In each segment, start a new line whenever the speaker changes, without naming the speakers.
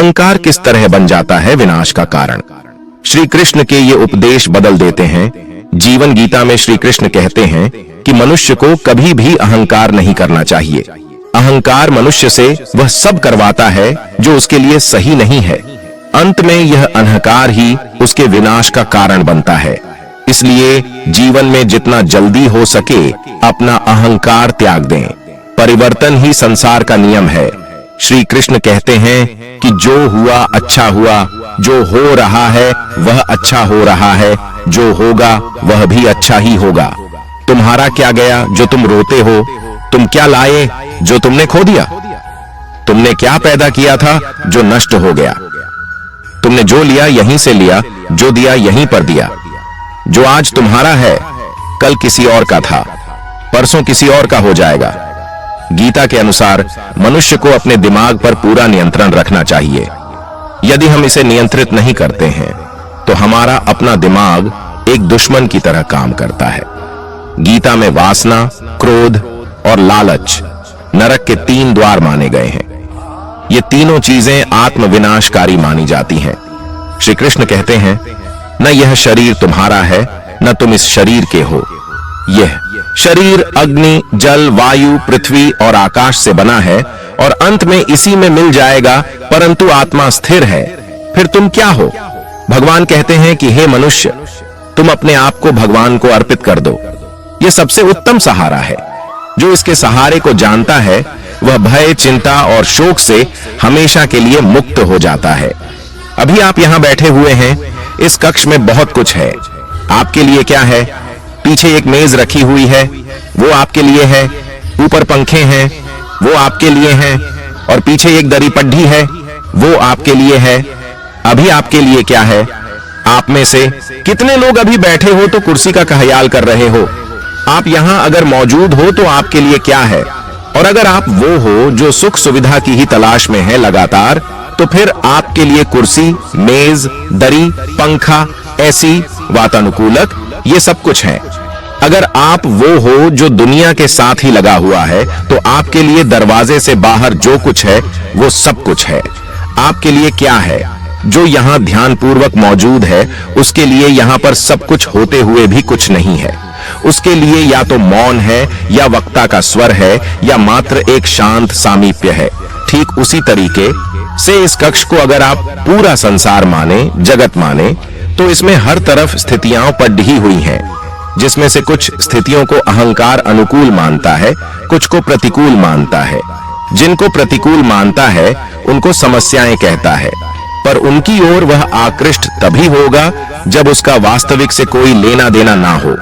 अहंकार किस तरह बन जाता है विनाश का कारण। श्री कृष्ण के ये उपदेश बदल देते हैं। जीवन गीता में श्री कृष्ण कहते हैं कि मनुष्य को कभी भी अहंकार नहीं करना चाहिए। अहंकार मनुष्य से वह सब करवाता है जो उसके लिए सही नहीं है। अंत में यह अहंकार ही उसके विनाश का कारण बनता है। इसलिए जीवन में जितना जल्दी हो सके अपना अहंकार त्याग दें। परिवर्तन ही संसार का नियम है। श्री कृष्ण कहते हैं कि जो हुआ अच्छा हुआ, जो हो रहा है वह अच्छा हो रहा है, जो होगा वह भी अच्छा ही होगा। तुम्हारा क्या गया जो तुम रोते हो? तुम क्या लाए जो तुमने खो दिया? तुमने क्या पैदा किया था जो नष्ट हो गया? तुमने जो लिया यहीं से लिया, जो दिया यहीं पर दिया। जो आज तुम्हारा है कल किसी और का था, परसों किसी और का हो जाएगा। गीता के अनुसार मनुष्य को अपने दिमाग पर पूरा नियंत्रण रखना चाहिए। यदि हम इसे नियंत्रित नहीं करते हैं तो हमारा अपना दिमाग एक दुश्मन की तरह काम करता है। गीता में वासना, क्रोध और लालच नरक के 3 द्वार माने गए हैं। ये तीनों चीजें आत्मविनाशकारी मानी जाती हैं। श्री कृष्ण कहते हैं, न यह शरीर तुम्हारा है न तुम इस शरीर के हो। यह शरीर अग्नि, जल, वायु, पृथ्वी और आकाश से बना है और अंत में इसी में मिल जाएगा, परंतु आत्मा स्थिर है। फिर तुम क्या हो? भगवान कहते हैं कि हे मनुष्य, तुम अपने आप को भगवान को अर्पित कर दो। यह सबसे उत्तम सहारा है। जो इसके सहारे को जानता है वह भय, चिंता और शोक से हमेशा के लिए मुक्त हो जाता है। अभी आप यहां बैठे हुए हैं, इस कक्ष में बहुत कुछ है। आपके लिए क्या है? पीछे एक मेज रखी हुई है, वो आपके लिए है। ऊपर पंखे हैं, वो आपके लिए हैं। और पीछे एक दरी पड्ढी है, वो आपके लिए है। अभी आपके लिए क्या है? आप में से कितने लोग अभी बैठे हो तो कुर्सी का ख्याल कर रहे हो? आप यहां अगर मौजूद हो तो आपके लिए क्या है? और अगर आप वो हो जो सुख सुविधा की ही तलाश में है लगातार, तो फिर आपके लिए कुर्सी, मेज, दरी, पंखा, एसी, वातानुकूलक ये सब कुछ है। अगर आप वो हो जो दुनिया के साथ ही लगा हुआ है तो आपके लिए दरवाजे से बाहर जो कुछ है वो सब कुछ है। आपके लिए क्या है? जो यहाँ ध्यान पूर्वक मौजूद है उसके लिए यहाँ पर सब कुछ होते हुए भी कुछ नहीं है। उसके लिए या तो मौन है, या वक्ता का स्वर है, या मात्र एक शांत सामीप्य है। ठीक उसी तरीके से इस कक्ष को अगर आप पूरा संसार माने, जगत माने, तो इसमें हर तरफ स्थितियां पड़ी हुई हैं, जिसमें से कुछ स्थितियों को अहंकार अनुकूल मानता है, कुछ को प्रतिकूल मानता है। जिनको प्रतिकूल मानता है उनको समस्याएं कहता है, पर उनकी ओर वह आकृष्ट तभी होगा जब उसका वास्तविक से कोई लेना देना ना हो।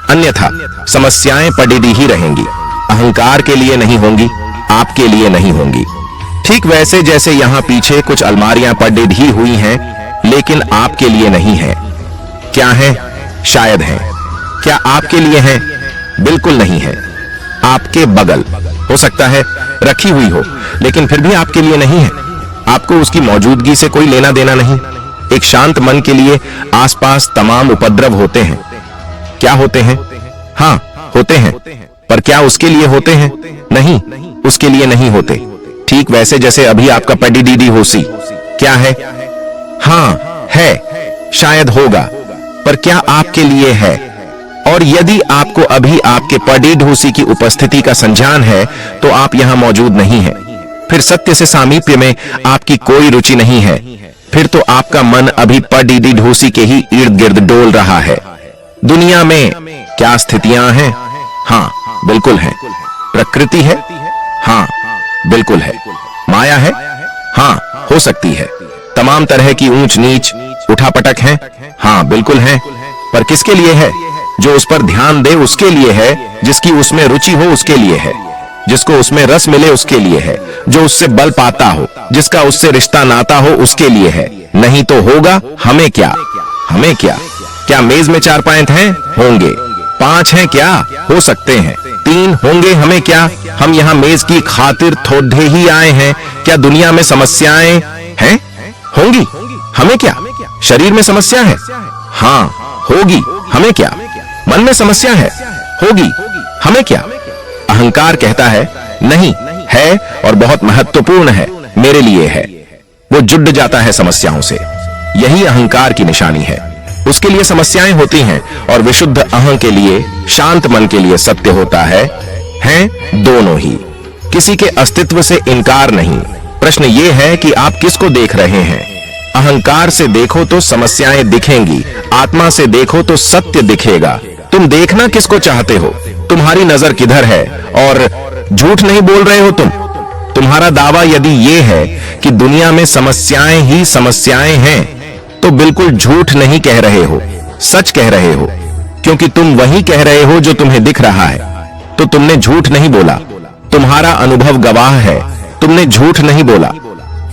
अन्यथा समस्याएं पड़ी ही रहेंगी। अहंकार के लिए नहीं होंगी, आपके लिए नहीं होंगी। ठीक वैसे जैसे यहाँ पीछे कुछ अलमारियां पड़ी ही हुई हैं, लेकिन आपके लिए नहीं है। क्या है? शायद है। क्या आपके लिए है? बिल्कुल नहीं है। आपके बगल हो सकता है रखी हुई हो, लेकिन फिर भी आपके लिए नहीं है। आपको उसकी मौजूदगी से कोई लेना देना नहीं। एक शांत मन के लिए आसपास तमाम उपद्रव होते हैं। क्या होते हैं? हाँ, होते हैं, पर क्या उसके लिए होते हैं? नहीं, उसके लिए नहीं होते। ठीक वैसे जैसे अभी आपका पडी दीदी होसी क्या है? हाँ है, शायद होगा, पर क्या आपके लिए है? और यदि आपको अभी आपके पडी ढोसी की उपस्थिति का संज्ञान है तो आप यहाँ मौजूद नहीं हैं। फिर सत्य से सामीप्य में आपकी कोई रुचि नहीं है। फिर तो आपका मन अभी पडी ढोसी के ही इर्द गिर्द डोल रहा है। दुनिया में क्या स्थितियां हैं? हाँ, बिल्कुल है। प्रकृति है? हाँ, बिल्कुल है। माया है? हाँ, हो सकती है। तमाम तरह की ऊंच नीच, उठापटक है? हाँ, बिल्कुल है। पर किसके लिए है? जो उस पर ध्यान दे उसके लिए है, जिसकी उसमें रुचि हो उसके लिए है, जिसको उसमें रस मिले उसके लिए है, जो उससे बल पाता हो, जिसका उससे रिश्ता नाता हो उसके लिए है। नहीं तो होगा हमें क्या? हमें क्या? क्या मेज में 4 पैंट हैं? होंगे। 5 हैं क्या? हो सकते हैं। 3 होंगे, हमें क्या? हम यहाँ मेज की खातिर थोड़े ही आए हैं। क्या दुनिया में समस्याएं हैं? होंगी, हमें क्या? शरीर में समस्या है? हाँ, होगी, हमें क्या? मन में समस्या है? होगी, हमें क्या? अहंकार कहता है नहीं है और बहुत महत्वपूर्ण है, मेरे लिए है। वो जुड़ जाता है समस्याओं से। यही अहंकार की निशानी है। उसके लिए समस्याएं होती हैं और विशुद्ध अहं के लिए, शांत मन के लिए सत्य होता है। हैं दोनों ही, किसी के अस्तित्व से इनकार नहीं। प्रश्न ये है कि आप किसको देख रहे हैं। अहंकार से देखो तो समस्याएं दिखेंगी, आत्मा से देखो तो सत्य दिखेगा। तुम देखना किसको चाहते हो? तुम्हारी नजर किधर है? और झूठ नहीं बोल रहे हो तुम। तुम्हारा दावा यदि ये है कि दुनिया में समस्याएं ही समस्याएं हैं, तो बिल्कुल झूठ नहीं कह रहे हो, सच कह रहे हो। क्योंकि तुम वही कह रहे हो जो तुम्हें दिख रहा है, तो तुमने झूठ नहीं बोला। तुम्हारा अनुभव गवाह है, तुमने झूठ नहीं बोला।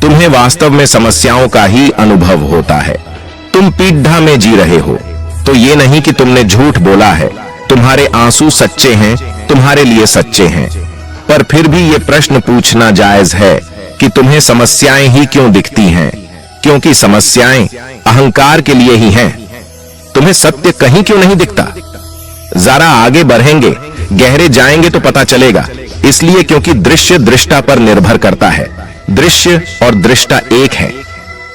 तुम्हें वास्तव में समस्याओं का ही अनुभव होता है। तुम पीढ़ा में जी रहे हो, तो ये नहीं कि तुमने झूठ बोला है। तुम्हारे आंसू सच्चे हैं, तुम्हारे लिए सच्चे हैं। पर फिर भी ये प्रश्न पूछना जायज है कि तुम्हें समस्याएं ही क्यों दिखती हैं? क्योंकि समस्याएं अहंकार के लिए ही हैं। तुम्हें सत्य कहीं क्यों नहीं दिखता? जरा आगे बढ़ेंगे, गहरे जाएंगे तो पता चलेगा। इसलिए क्योंकि दृश्य दृष्टा पर निर्भर करता है। दृश्य और दृष्टा एक है।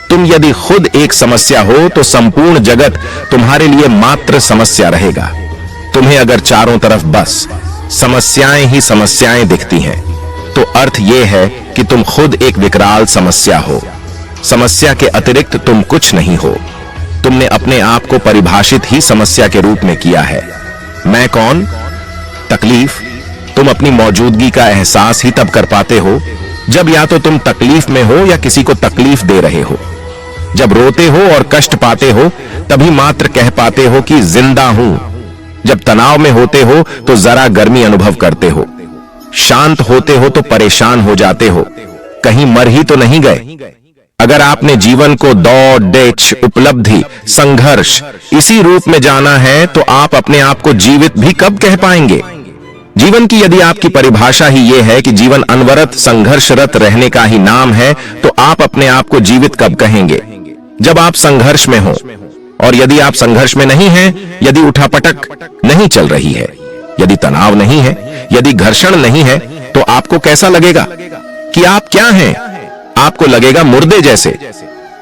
तुम यदि खुद एक समस्या हो तो संपूर्ण जगत तुम्हारे लिए मात्र समस्या रहेगा। तुम्हें अगर चारों तरफ बस समस्याएं ही समस्याएं दिखती हैं, तो अर्थ यह है कि तुम खुद एक विकराल समस्या हो। समस्या के अतिरिक्त तुम कुछ नहीं हो। तुमने अपने आप को परिभाषित ही समस्या के रूप में किया है। मैं कौन? तकलीफ। तुम अपनी मौजूदगी का एहसास ही तब कर पाते हो जब या तो तुम तकलीफ में हो या किसी को तकलीफ दे रहे हो। जब रोते हो और कष्ट पाते हो तभी मात्र कह पाते हो कि जिंदा हूं। जब तनाव में होते हो तो जरा गर्मी अनुभव करते हो। शांत होते हो तो परेशान हो जाते हो। कहीं मर ही तो नहीं गए। अगर आपने जीवन को दौड़, डेच, उपलब्धि, संघर्ष इसी रूप में जाना है, तो आप अपने आप को जीवित भी कब कह पाएंगे? जीवन की यदि आपकी परिभाषा ही यह है कि जीवन अनवरत संघर्षरत रहने का ही नाम है, तो आप अपने आप को जीवित कब कहेंगे? जब आप संघर्ष में हो। और यदि आप संघर्ष में नहीं हैं, यदि उठापटक नहीं चल रही है, यदि तनाव नहीं है, यदि घर्षण नहीं है, तो आपको कैसा लगेगा कि आप क्या हैं? आपको लगेगा मुर्दे जैसे।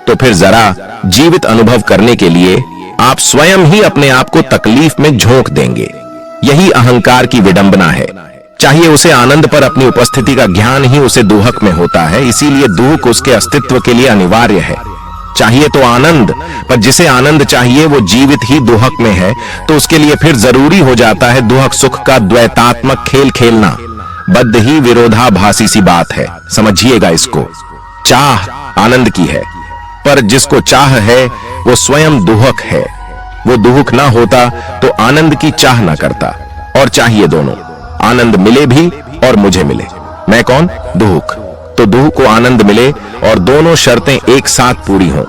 तो फिर जरा जीवित अनुभव करने के लिए आप स्वयं ही अपने आप को तकलीफ में झोंक देंगे। यही अहंकार की विडंबना है। चाहिए उसे आनंद पर अपनी उपस्थिति का ज्ञान ही उसे दुहक में होता है, इसीलिए दुहक उसके अस्तित्व के लिए अनिवार्य है। चाहिए तो आनंद, पर जिसे आनंद चाहिए वो जीवित ही दुहक में है, तो उसके लिए फिर जरूरी हो जाता है दुहक सुख का द्वैतात्मक खेल खेलना। बद्ध ही विरोधाभासी सी बात है, समझिएगा इसको। चाह आनंद की है, पर जिसको चाह है वो स्वयं दुहक है। वो दुहक ना होता तो आनंद की चाह ना करता। और चाहिए दोनों, आनंद मिले भी और मुझे मिले। मैं कौन? दुहक। तो दुहक को आनंद मिले और दोनों शर्तें एक साथ पूरी हों।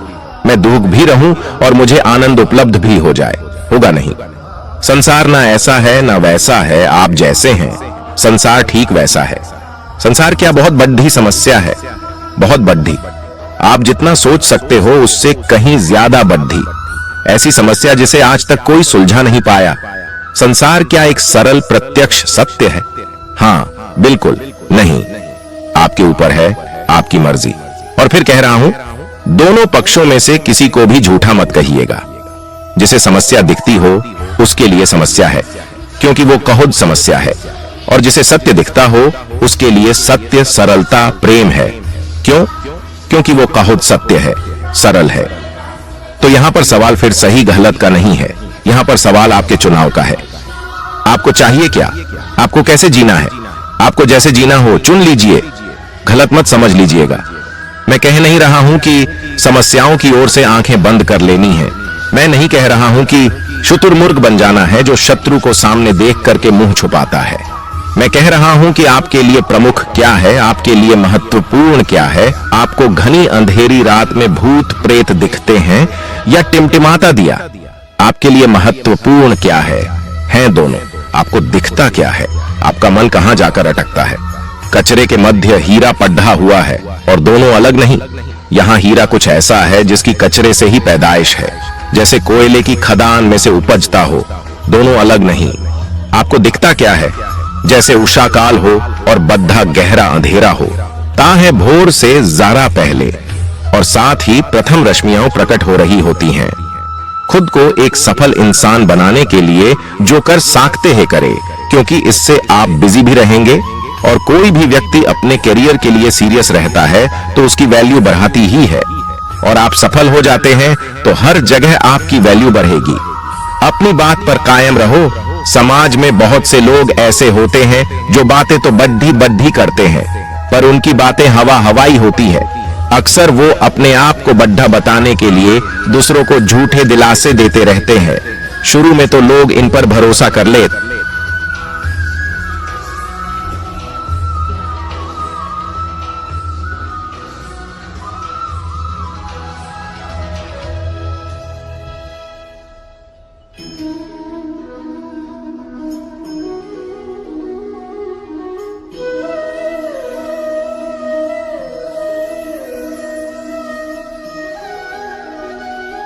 मैं दुहक भी रहूं और मुझे आनंद उपलब्ध भी हो जाए। होगा नहीं। संसार ना ऐसा है ना वैसा है, आप जैसे हैं। संसार ठीक वैसा है। संसार क्या बहुत बड़ी समस्या है, बहुत बड़ी। आप जितना सोच सकते हो उससे कहीं ज्यादा बड़ी। ऐसी समस्या जिसे आज तक कोई सुलझा नहीं पाया। संसार क्या एक सरल प्रत्यक्ष सत्य है? हाँ, बिल्कुल नहीं। आपके ऊपर है, आपकी मर्जी। और फिर कह रहा हूं, दोनों पक्षों में से किसी को भी झूठा मत कहिएगा। जिसे समस्या दिखती हो उसके लिए समस्या है, क्योंकि वो कहुद समस्या है। और जिसे सत्य दिखता हो उसके लिए सत्य, सरलता, प्रेम है। क्यों? क्योंकि वो कहुद सत्य है, सरल है। तो यहां पर सवाल फिर सही गलत का नहीं है। यहां पर सवाल आपके चुनाव का है। आपको चाहिए क्या? आपको कैसे जीना है? आपको जैसे जीना हो चुन लीजिए। गलत मत समझ लीजिएगा। मैं कह नहीं रहा हूं कि समस्याओं की ओर से आंखें बंद कर लेनी है। मैं नहीं कह रहा हूं कि शुतुरमुर्ग बन जाना है जो शत्रु को सामने देख करके मुंह छुपाता है। मैं कह रहा हूं कि आपके लिए प्रमुख क्या है, आपके लिए महत्वपूर्ण क्या है। आपको घनी अंधेरी रात में भूत प्रेत दिखते हैं या टिमटिमाता दिया? आपके लिए महत्वपूर्ण क्या है? हैं दोनों। आपको दिखता क्या है? आपका मन कहां जाकर अटकता है? कचरे के मध्य हीरा पड्ढा हुआ है और दोनों अलग नहीं। यहां हीरा कुछ ऐसा है जिसकी कचरे से ही पैदाइश है, जैसे कोयले की खदान में से उपजता हो। दोनों अलग नहीं। आपको दिखता क्या है? जैसे उषा काल हो और बद्धा गहरा अंधेरा हो। ता है भोर से जरा पहले। और साथ ही प्रथम रश्मियां प्रकट हो रही होती हैं। खुद को एक सफल इंसान बनाने के लिए जो कर सकते हैं करें, क्योंकि इससे आप बिजी भी रहेंगे और कोई भी व्यक्ति अपने करियर के लिए सीरियस रहता है तो उसकी वैल्यू बढ़ाती ही है, और आप सफल हो जाते हैं तो हर जगह आपकी वैल्यू बढ़ेगी। अपनी बात पर कायम रहो। समाज में बहुत से लोग ऐसे होते हैं जो बातें तो बड्ढी करते हैं, पर उनकी बातें हवा हवाई होती है। अक्सर वो अपने आप को बड्ढा बताने के लिए दूसरों को झूठे दिलासे देते रहते हैं। शुरू में तो लोग इन पर भरोसा कर लेते